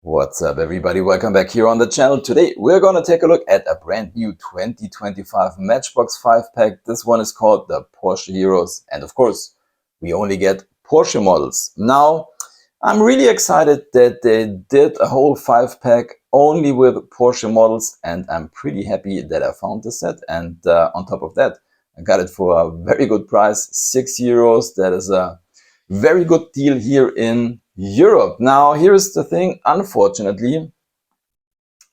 What's up, everybody? Welcome back here on the channel. Today we're going to take a look at a brand new 2025 Matchbox 5-pack. This one is called the Porsche Heroes, and of course we only get Porsche models. Now I'm really excited that they did a whole 5-pack only with Porsche models, and I'm pretty happy that I found this set. And on top of that, I got it for a very good price, €6. That is a very good deal here in Europe. Now, here's the thing. Unfortunately,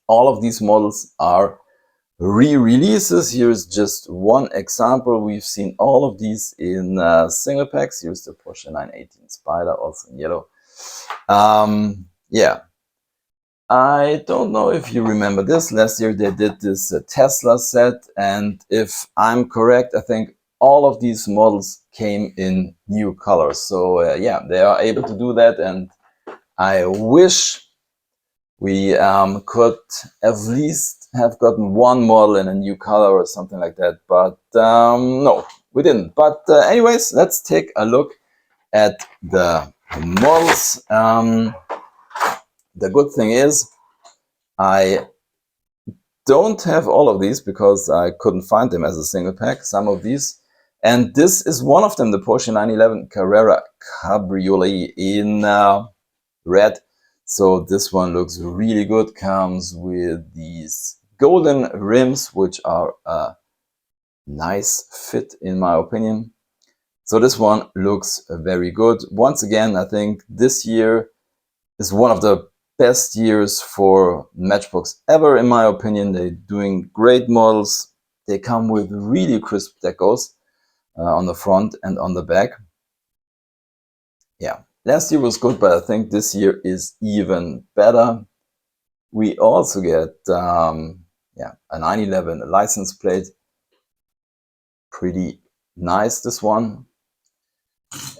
all of these models are re-releases. Here's just one example. We've seen all of these in single packs. Here's the Porsche 918 Spider, also in yellow. Yeah, I don't know if you remember this. Last year they did this Tesla set, and if I'm correct, I think all of these models came in new colors. So yeah, they are able to do that, and I wish we could at least have gotten one model in a new color or something like that, but no, we didn't. But anyways, let's take a look at the models. The good thing is I don't have all of these because I couldn't find them as a single pack, some of these. And this is one of them, the Porsche 911 Carrera Cabriolet in red. So this one looks really good. Comes with these golden rims, which are a nice fit in my opinion. So this one looks very good. Once again, I think this year is one of the best years for Matchbox ever, in my opinion. They're doing great models. They come with really crisp decos on the front and on the back. Yeah, last year was good, but I think this year is even better. We also get yeah, a 911 license plate. Pretty nice, this one.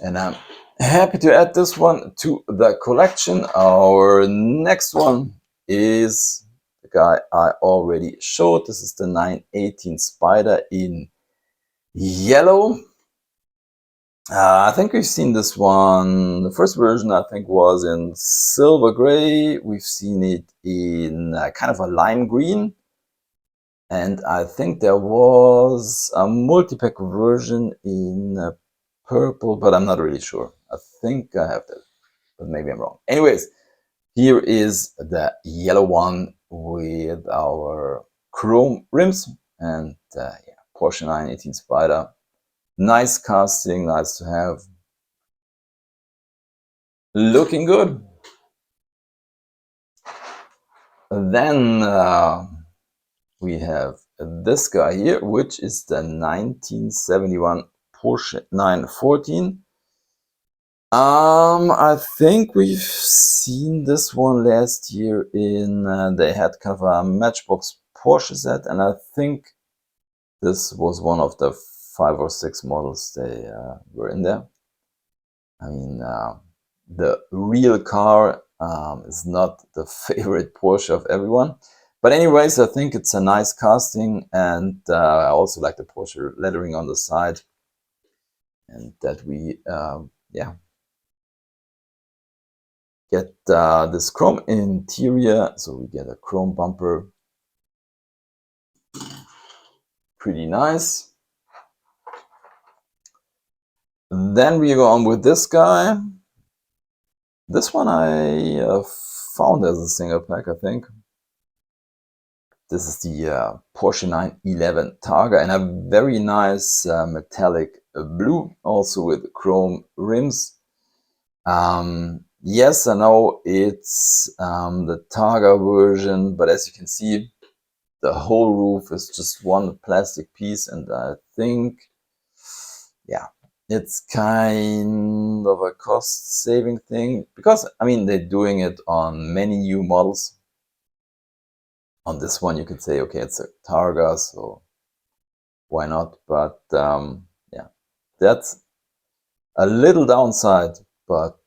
And I'm happy to add this one to the collection. Our next one is the guy I already showed. This is the 918 Spider in yellow. I think we've seen this one. The first version I think was in silver gray. We've seen it in kind of a lime green. And I think there was a multi-pack version in purple, but I'm not really sure. I think I have that, but maybe I'm wrong. Anyways, here is the yellow one with our chrome rims and yeah, Porsche 918 Spider. Nice casting, nice to have. Looking good. Then we have this guy here, which is the 1971 Porsche 914. I think we've seen this one last year in, they had kind of a Matchbox Porsche set, and I think this was one of the 5 or 6 models they were in there. I mean, the real car is not the favorite Porsche of everyone. But anyways, I think it's a nice casting, and I also like the Porsche lettering on the side. And that we, yeah, get this chrome interior. So we get a chrome bumper. Pretty nice. Then we go on with this guy. This one I found as a single pack, I think. This is the Porsche 911 Targa in a very nice metallic blue, also with chrome rims. Yes, I know it's the Targa version, but as you can see, the whole roof is just one plastic piece, and I think, yeah, it's kind of a cost-saving thing, because, I mean, they're doing it on many new models. On this one, you could say, okay, it's a Targa, so why not? But yeah, that's a little downside, but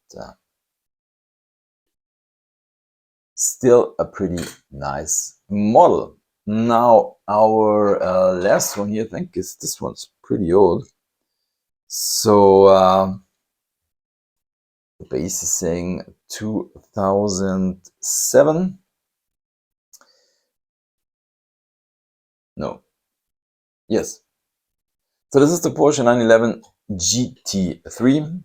still a pretty nice model. Now, our last one here, I think, is this one's pretty old. So the base is saying 2007. No. Yes. So this is the Porsche 911 GT3.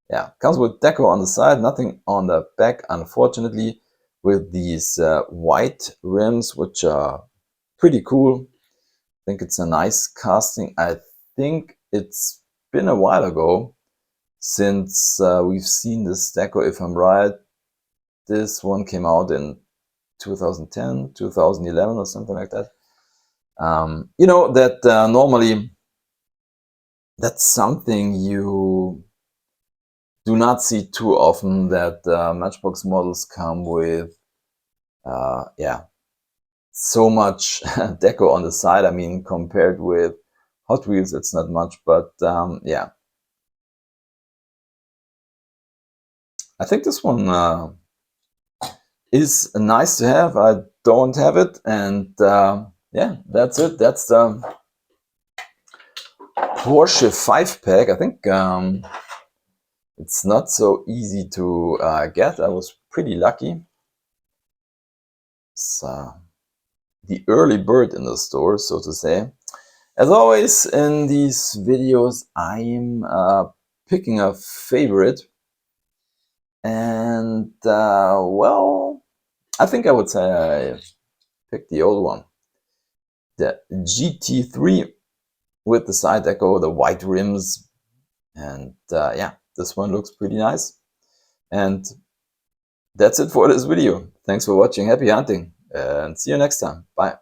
Yeah, comes with deco on the side, nothing on the back, unfortunately, with these white rims, which are pretty cool. I think it's a nice casting. I think it's been a while ago since we've seen this deco, if I'm right. This one came out in 2010, 2011 or something like that. You know, that normally that's something you do not see too often, that Matchbox models come with yeah, so much deco on the side. I mean, compared with Hot Wheels, it's not much, but yeah. I think this one is nice to have. I don't have it, and yeah, that's it. That's the Porsche 5-pack. I think it's not so easy to get. I was pretty lucky. It's the early bird in the store, so to say. As always in these videos, I'm picking a favorite, and well, I think I would say I picked the old one, the GT3 with the side deco, the white rims, and yeah, this one looks pretty nice. And that's it for this video. Thanks for watching, happy hunting, and see you next time. Bye.